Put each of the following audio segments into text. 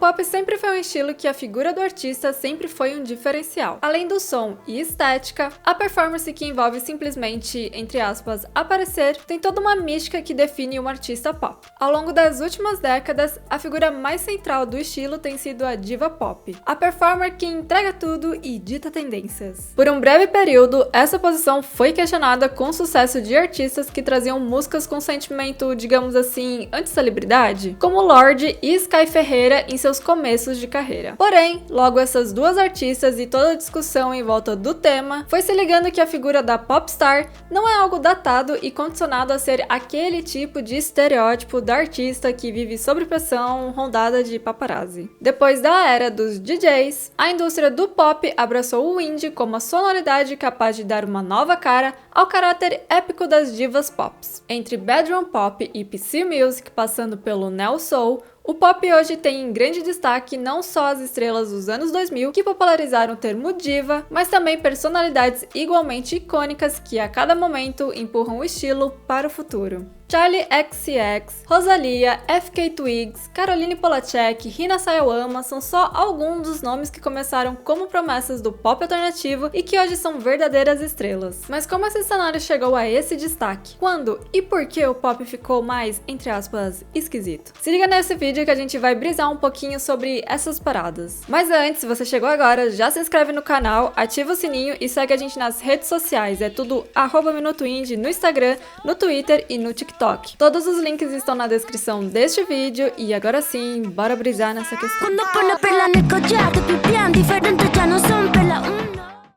pop sempre foi um estilo que a figura do artista sempre foi um diferencial. Além do som e estética, a performance que envolve simplesmente, entre aspas, aparecer, tem toda uma mística que define um artista pop. Ao longo das últimas décadas, a figura mais central do estilo tem sido a diva pop, a performer que entrega tudo e dita tendências. Por um breve período, essa posição foi questionada com o sucesso de artistas que traziam músicas com sentimento, digamos assim, anti-celebridade, como Lorde e Sky Ferreira em seus começos de carreira. Porém, logo essas duas artistas e toda a discussão em volta do tema foi se ligando que a figura da popstar não é algo datado e condicionado a ser aquele tipo de estereótipo da artista que vive sob pressão, rondada de paparazzi. Depois da era dos DJs, a indústria do pop abraçou o indie como a sonoridade capaz de dar uma nova cara ao caráter épico das divas pops. Entre bedroom pop e PC music, passando pelo neo soul, o pop hoje tem em grande destaque não só as estrelas dos anos 2000 que popularizaram o termo diva, mas também personalidades igualmente icônicas que a cada momento empurram o estilo para o futuro. Charli XCX, Rosalía, FK Twigs, Caroline Polachek, Rina Sawayama são só alguns dos nomes que começaram como promessas do pop alternativo e que hoje são verdadeiras estrelas. Mas como esse cenário chegou a esse destaque? Quando e por que o pop ficou mais, entre aspas, esquisito? Se liga nesse vídeo que a gente vai brisar um pouquinho sobre essas paradas. Mas antes, se você chegou agora, já se inscreve no canal, ativa o sininho e segue a gente nas redes sociais. É tudo @minutoindie no Instagram, no Twitter e no TikTok. Todos os links estão na descrição deste vídeo e agora sim, bora brisar nessa questão.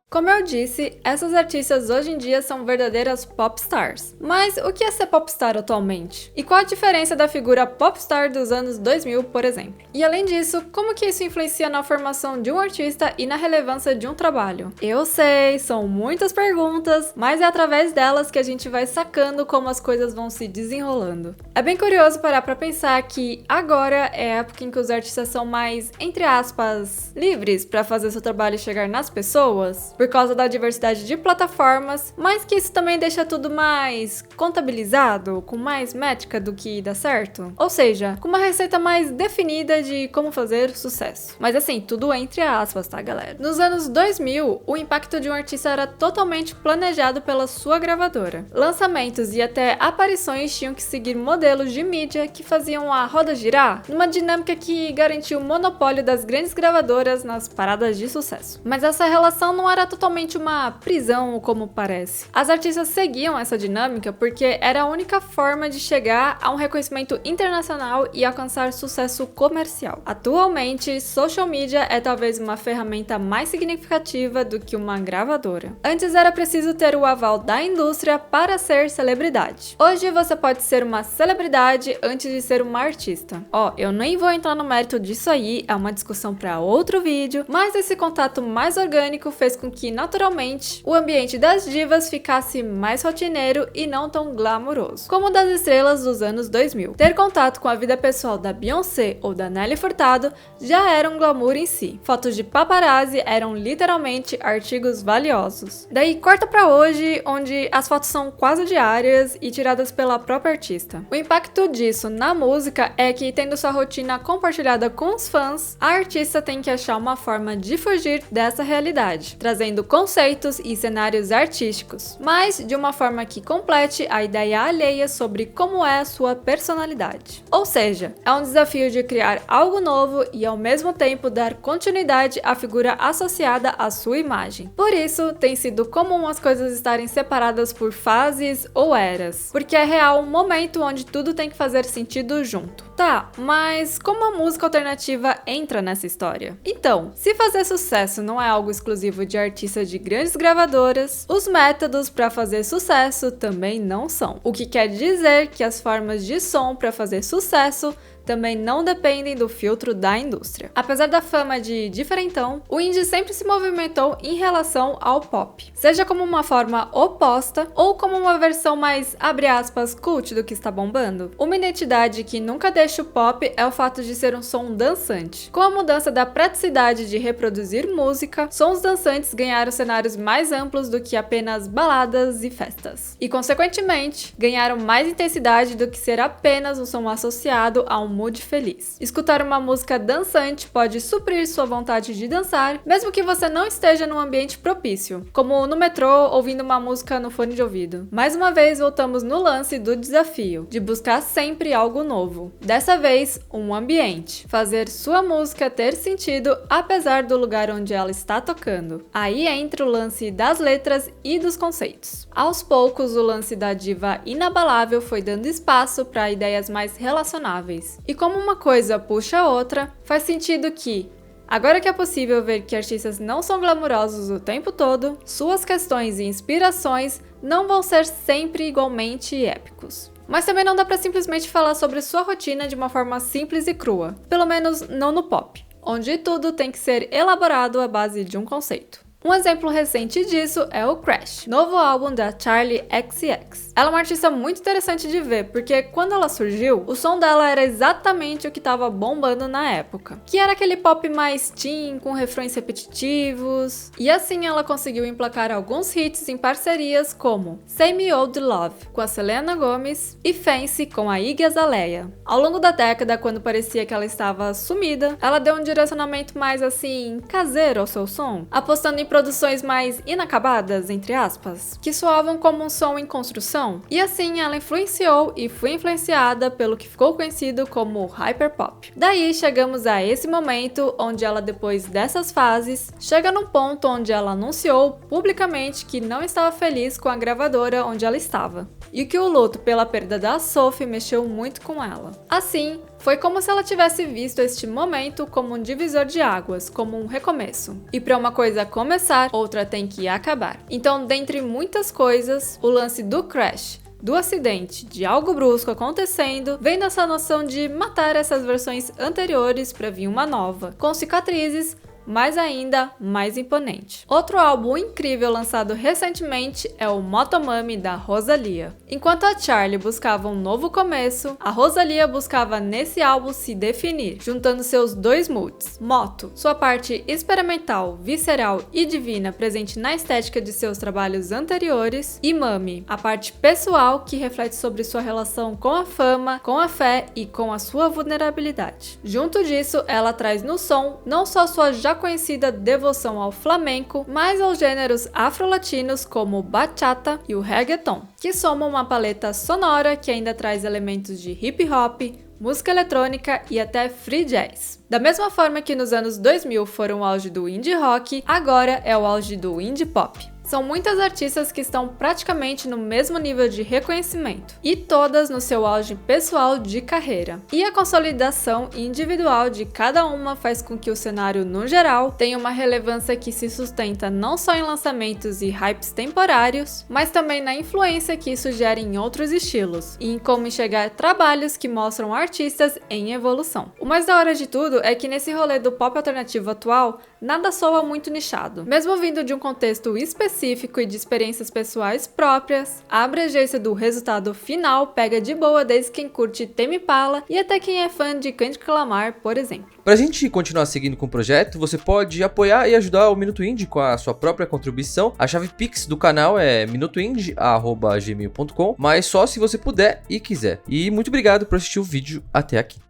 Como eu disse, essas artistas hoje em dia são verdadeiras popstars. Mas o que é ser popstar atualmente? E qual a diferença da figura popstar dos anos 2000, por exemplo? E além disso, como que isso influencia na formação de um artista e na relevância de um trabalho? Eu sei, são muitas perguntas, mas é através delas que a gente vai sacando como as coisas vão se desenrolando. É bem curioso parar pra pensar que agora é a época em que os artistas são mais, entre aspas, livres pra fazer seu trabalho chegar nas pessoas, por causa da diversidade de plataformas, mas que isso também deixa tudo mais contabilizado, com mais métrica do que dá certo. Ou seja, com uma receita mais definida de como fazer sucesso. Mas assim, tudo entre aspas, tá, galera? Nos anos 2000, o impacto de um artista era totalmente planejado pela sua gravadora. Lançamentos e até aparições tinham que seguir modelos de mídia que faziam a roda girar, numa dinâmica que garantia o monopólio das grandes gravadoras nas paradas de sucesso. Mas essa relação não era totalmente uma prisão, como parece. As artistas seguiam essa dinâmica porque era a única forma de chegar a um reconhecimento internacional e alcançar sucesso comercial. Atualmente, social media é talvez uma ferramenta mais significativa do que uma gravadora. Antes era preciso ter o aval da indústria para ser celebridade. Hoje você pode ser uma celebridade antes de ser uma artista. Eu nem vou entrar no mérito disso aí, é uma discussão para outro vídeo, mas esse contato mais orgânico fez com que, naturalmente, o ambiente das divas ficasse mais rotineiro e não tão glamouroso, como o das estrelas dos anos 2000. Ter contato com a vida pessoal da Beyoncé ou da Nelly Furtado já era um glamour em si. Fotos de paparazzi eram literalmente artigos valiosos. Daí corta pra hoje, onde as fotos são quase diárias e tiradas pela própria artista. O impacto disso na música é que, tendo sua rotina compartilhada com os fãs, a artista tem que achar uma forma de fugir dessa realidade, trazendo conceitos e cenários artísticos, mas de uma forma que complete a ideia alheia sobre como é a sua personalidade. Ou seja, é um desafio de criar algo novo e ao mesmo tempo dar continuidade à figura associada à sua imagem. Por isso, tem sido comum as coisas estarem separadas por fases ou eras, porque é real um momento onde tudo tem que fazer sentido junto. Tá, mas como a música alternativa entra nessa história? Então, se fazer sucesso não é algo exclusivo de artistas de grandes gravadoras, os métodos para fazer sucesso também não são. O que quer dizer que as formas de som para fazer sucesso também não dependem do filtro da indústria. Apesar da fama de diferentão, o indie sempre se movimentou em relação ao pop, seja como uma forma oposta ou como uma versão mais, abre aspas, cult do que está bombando. Uma identidade que nunca deixa o pop é o fato de ser um som dançante. Com a mudança da praticidade de reproduzir música, sons dançantes ganharam cenários mais amplos do que apenas baladas e festas. E, consequentemente, ganharam mais intensidade do que ser apenas um som associado a um mood feliz. Escutar uma música dançante pode suprir sua vontade de dançar, mesmo que você não esteja num ambiente propício, como no metrô ouvindo uma música no fone de ouvido. Mais uma vez voltamos no lance do desafio, de buscar sempre algo novo. Dessa vez, um ambiente. Fazer sua música ter sentido apesar do lugar onde ela está tocando. Aí entra o lance das letras e dos conceitos. Aos poucos, o lance da diva inabalável foi dando espaço para ideias mais relacionáveis. E como uma coisa puxa a outra, faz sentido que, agora que é possível ver que artistas não são glamurosos o tempo todo, suas questões e inspirações não vão ser sempre igualmente épicos. Mas também não dá pra simplesmente falar sobre sua rotina de uma forma simples e crua, pelo menos não no pop, onde tudo tem que ser elaborado à base de um conceito. Um exemplo recente disso é o Crash, novo álbum da Charli XCX. Ela é uma artista muito interessante de ver, porque quando ela surgiu, o som dela era exatamente o que estava bombando na época, que era aquele pop mais teen, com refrões repetitivos, e assim ela conseguiu emplacar alguns hits em parcerias como Same Old Love, com a Selena Gomez, e Fancy, com a Iggy Azalea. Ao longo da década, quando parecia que ela estava sumida, ela deu um direcionamento mais assim, caseiro ao seu som, apostando em produções mais inacabadas, entre aspas, que soavam como um som em construção, e assim ela influenciou e foi influenciada pelo que ficou conhecido como hyperpop. Daí chegamos a esse momento onde ela, depois dessas fases, chega num ponto onde ela anunciou publicamente que não estava feliz com a gravadora onde ela estava, e que o luto pela perda da Sophie mexeu muito com ela. Assim, foi como se ela tivesse visto este momento como um divisor de águas, como um recomeço. E para uma coisa começar, outra tem que acabar. Então, dentre muitas coisas, o lance do crash, do acidente, de algo brusco acontecendo, vem dessa noção de matar essas versões anteriores para vir uma nova, com cicatrizes, mas ainda mais imponente. Outro álbum incrível lançado recentemente é o Motomami da Rosalía. Enquanto a Charli buscava um novo começo, a Rosalía buscava nesse álbum se definir, juntando seus dois moods: Moto, sua parte experimental, visceral e divina presente na estética de seus trabalhos anteriores, e Mami, a parte pessoal que reflete sobre sua relação com a fama, com a fé e com a sua vulnerabilidade. Junto disso, ela traz no som não só sua já conhecida devoção ao flamenco, mas aos gêneros afro-latinos como o bachata e o reggaeton, que somam uma paleta sonora que ainda traz elementos de hip hop, música eletrônica e até free jazz. Da mesma forma que nos anos 2000 foram o auge do indie rock, agora é o auge do indie pop. São muitas artistas que estão praticamente no mesmo nível de reconhecimento, e todas no seu auge pessoal de carreira. E a consolidação individual de cada uma faz com que o cenário, no geral, tenha uma relevância que se sustenta não só em lançamentos e hypes temporários, mas também na influência que isso gera em outros estilos, e em como enxergar trabalhos que mostram artistas em evolução. O mais da hora de tudo é que nesse rolê do pop alternativo atual, nada soa muito nichado. Mesmo vindo de um contexto específico e de experiências pessoais próprias, a abrangência do resultado final pega de boa desde quem curte Tame Impala e até quem é fã de Kendrick Lamar, por exemplo. Pra gente continuar seguindo com o projeto, você pode apoiar e ajudar o Minuto Indie com a sua própria contribuição. A chave Pix do canal é minutoindie@gmail.com, mas só se você puder e quiser. E muito obrigado por assistir o vídeo até aqui.